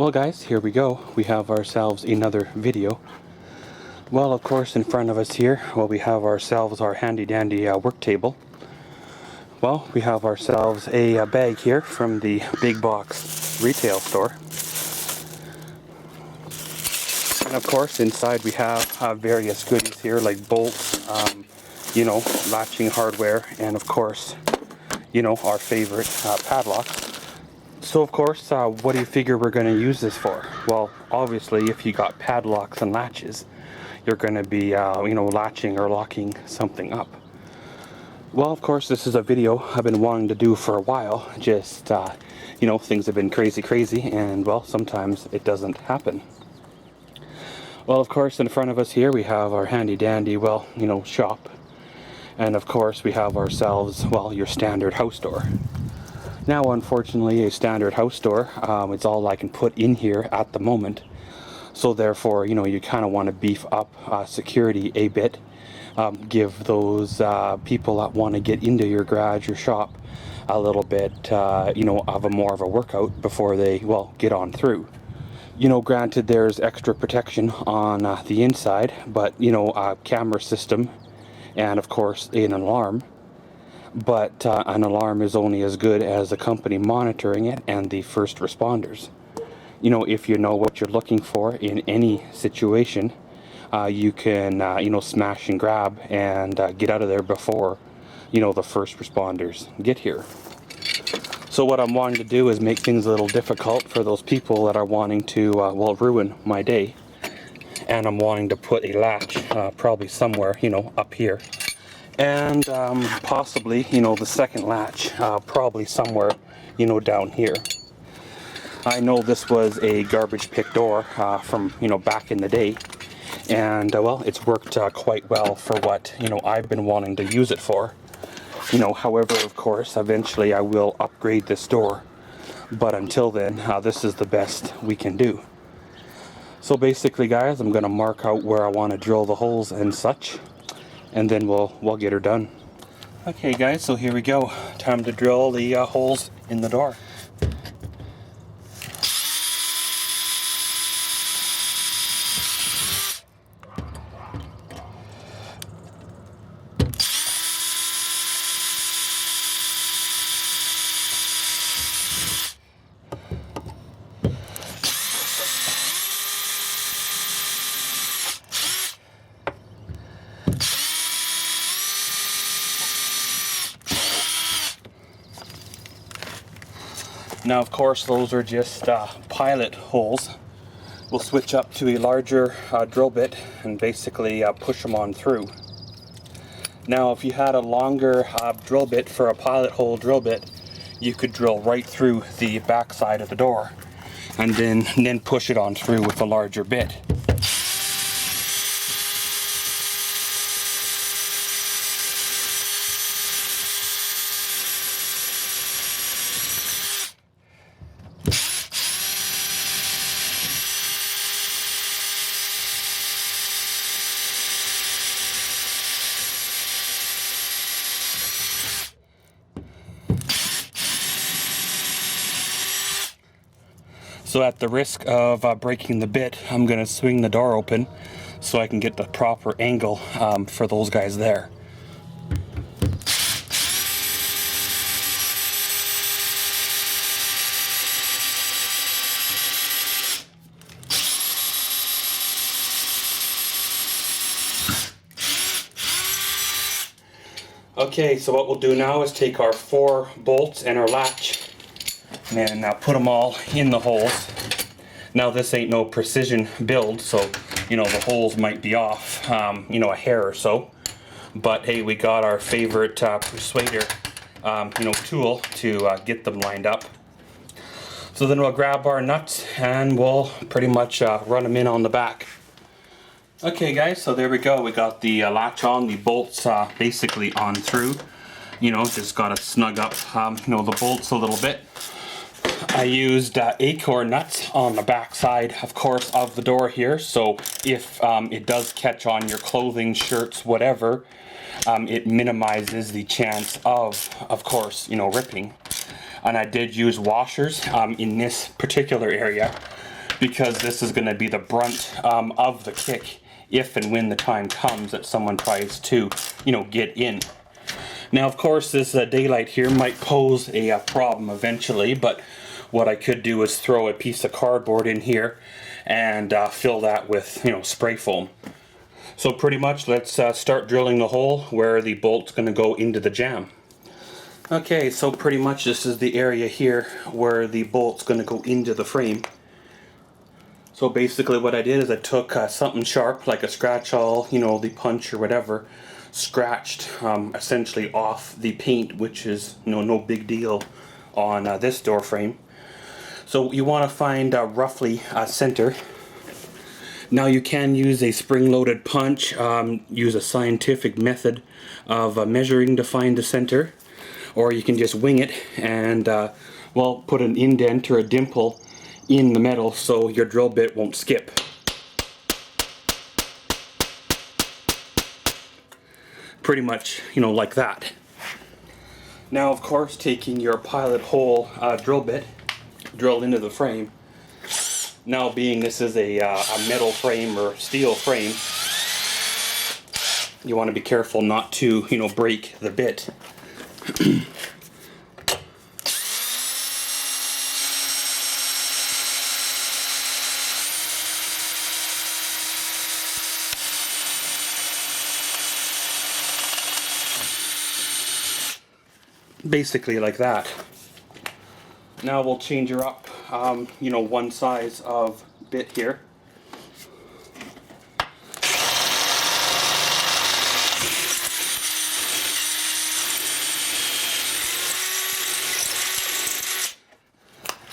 Well guys, here we go. We have ourselves another video. Well, of course, in front of us here, we have ourselves our handy dandy work table. Well, we have ourselves a bag here from the big box retail store. And of course, inside we have various goodies here like bolts, latching hardware, and of course, our favorite padlocks. So of course, what do you figure we're going to use this for? Well, obviously, if you got padlocks and latches, you're going to be, latching or locking something up. Well, of course, this is a video I've been wanting to do for a while. Just, things have been crazy, and well, sometimes it doesn't happen. Well, of course, in front of us here, we have our handy dandy, shop. And of course, we have ourselves, your standard house door. Now, unfortunately, a standard house door, it's all I can put in here at the moment. So therefore, you kind of want to beef up security a bit. Give those people that want to get into your garage or shop a little bit, of more of a workout before they, get on through. Granted, there's extra protection on the inside, but, a camera system and, of course, an alarm. But an alarm is only as good as the company monitoring it and the first responders. If you know what you're looking for in any situation, you can, smash and grab and get out of there before, the first responders get here. So what I'm wanting to do is make things a little difficult for those people that are wanting to, ruin my day. And I'm wanting to put a latch probably somewhere, up here. And possibly, the second latch, probably somewhere, down here. I know this was a garbage pick door from, back in the day. And, it's worked quite well for what, I've been wanting to use it for. However, of course, eventually I will upgrade this door. But until then, this is the best we can do. So basically, guys, I'm going to mark out where I want to drill the holes and such. And then we'll get her done. Okay guys, so here we go. Time to drill the holes in the door. Now, of course, those are just pilot holes. We'll switch up to a larger drill bit and basically push them on through. Now, if you had a longer drill bit for a pilot hole drill bit, you could drill right through the back side of the door and then push it on through with a larger bit. So at the risk of breaking the bit, I'm going to swing the door open so I can get the proper angle for those guys there. Okay, so what we'll do now is take our 4 bolts and our latch and put them all in the holes. Now this ain't no precision build, so the holes might be off a hair or so, but hey, we got our favorite persuader tool to get them lined up. So then we'll grab our nuts and we'll pretty much run them in on the back. Okay guys, so there we go. We got the latch on, the bolts basically on through. Just got to snug up the bolts a little bit. I used acorn nuts on the back side, of course, of the door here. So if it does catch on your clothing, shirts, whatever, it minimizes the chance of course, ripping. And I did use washers in this particular area. because this is going to be the brunt of the kick if and when the time comes that someone tries to, you know, get in. Now, of course, this daylight here might pose a problem eventually, but what I could do is throw a piece of cardboard in here and fill that with, you know, spray foam. So pretty much, let's start drilling the hole where the bolt's going to go into the jamb. Okay, so pretty much this is the area here where the bolt's going to go into the frame. So basically what I did is I took something sharp, like a scratch awl, you know, the punch or whatever, scratched essentially off the paint, which is, you know, no big deal on this door frame. So you want to find roughly a center. Now you can use a spring-loaded punch, use a scientific method of measuring to find the center, or you can just wing it and well, put an indent or a dimple in the metal so your drill bit won't skip. Pretty much, you know, like that. Now, of course, taking your pilot hole drill bit, drill into the frame. Now, being this is a metal frame or steel frame, you want to be careful not to, you know, break the bit. Basically like that. Now we'll change her up, you know, one size of bit here.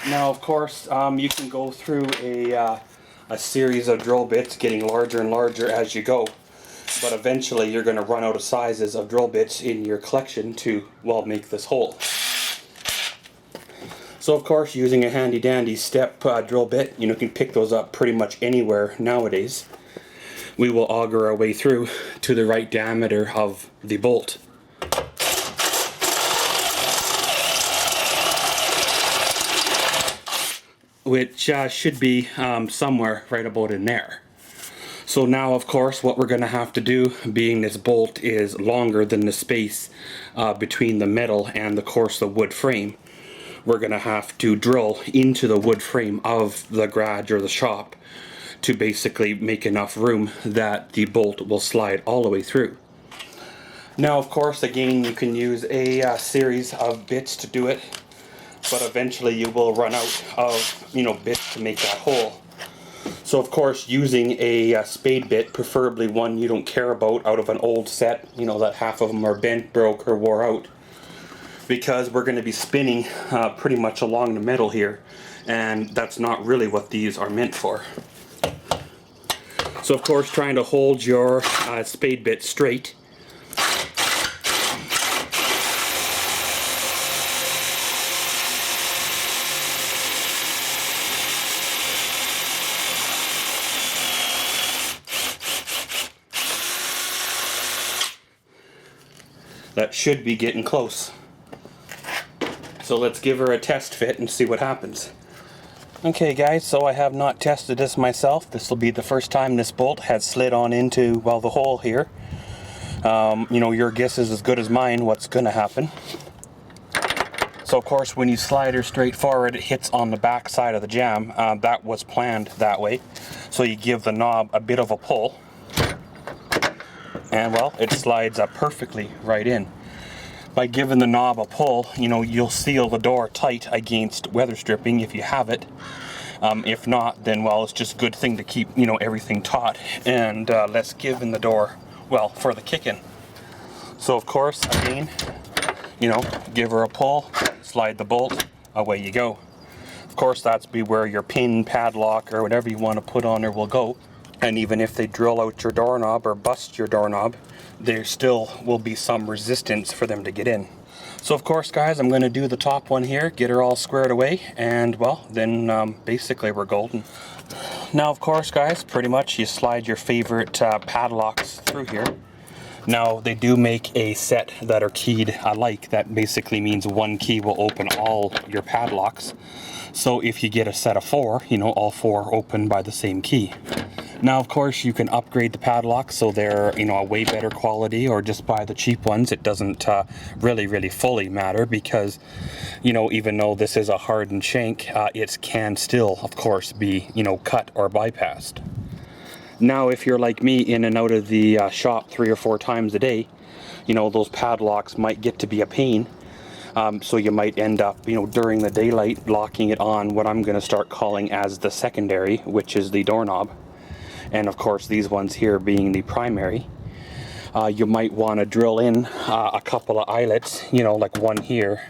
Now, of course, you can go through a series of drill bits, getting larger and larger as you go. But eventually you're going to run out of sizes of drill bits in your collection to, well, make this hole. So of course, using a handy dandy step drill bit, you know, you can pick those up pretty much anywhere nowadays. We will auger our way through to the right diameter of the bolt. Which should be somewhere right about in there. So now, of course, what we're going to have to do, being this bolt is longer than the space between the metal and, of course, the wood frame, we're going to have to drill into the wood frame of the garage or the shop to basically make enough room that the bolt will slide all the way through. Now, of course, again, you can use a series of bits to do it, but eventually you will run out of, you know, bits to make that hole. So of course, using a spade bit, preferably one you don't care about out of an old set, you know, that half of them are bent, broke, or wore out, because we're going to be spinning pretty much along the metal here, and that's not really what these are meant for. So of course, trying to hold your spade bit straight. That should be getting close. So let's give her a test fit and see what happens. Okay guys, so I have not tested this myself. This will be the first time this bolt has slid on into, well, the hole here. You know, your guess is as good as mine what's going to happen. So of course, when you slide her straight forward, it hits on the back side of the jamb. That was planned that way. So you give the knob a bit of a pull. And well, it slides perfectly right in. By giving the knob a pull, you know, you'll seal the door tight against weather stripping if you have it. If not, then well, it's just a good thing to keep, you know, everything taut and less give in the door, well, for the kick-in. So of course, again, you know, give her a pull, slide the bolt, away you go. Of course, that's be where your pin, padlock, or whatever you want to put on her will go. And even if they drill out your doorknob or bust your doorknob, there still will be some resistance for them to get in. So of course, guys, I'm going to do the top one here, get her all squared away, and well, then basically we're golden. Now of course, guys, pretty much you slide your favorite padlocks through here. Now, they do make a set that are keyed alike. That basically means one key will open all your padlocks. So if you get a set of 4, you know, all 4 open by the same key. Now, of course, you can upgrade the padlocks so they're, you know, a way better quality, or just buy the cheap ones. It doesn't really fully matter, because, you know, even though this is a hardened shank, it can still, of course, be, you know, cut or bypassed. Now, if you're like me, in and out of the shop 3 or 4 times a day, you know, those padlocks might get to be a pain. So you might end up, you know, during the daylight, locking it on what I'm going to start calling as the secondary, which is the doorknob. And of course, these ones here being the primary. You might want to drill in a couple of eyelets, you know, like one here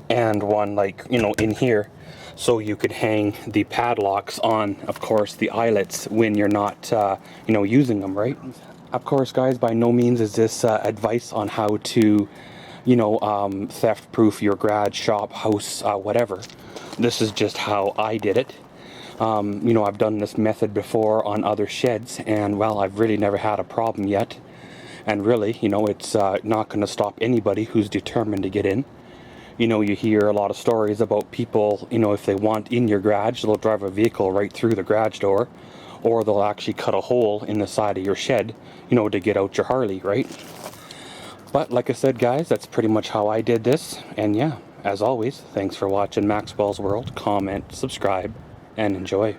and one, like, you know, in here, so you could hang the padlocks on, of course, the eyelets when you're not, you know, using them, right? Of course, guys, by no means is this advice on how to, you know, theft-proof your garage, shop, house, whatever. This is just how I did it. You know, I've done this method before on other sheds, and, well, I've really never had a problem yet. And really, you know, it's not going to stop anybody who's determined to get in. You know, you hear a lot of stories about people, you know, if they want in your garage, they'll drive a vehicle right through the garage door, or they'll actually cut a hole in the side of your shed, you know, to get out your Harley, right? But like I said, guys, that's pretty much how I did this. And yeah, as always, thanks for watching Maxwell's World. Comment, subscribe, and enjoy.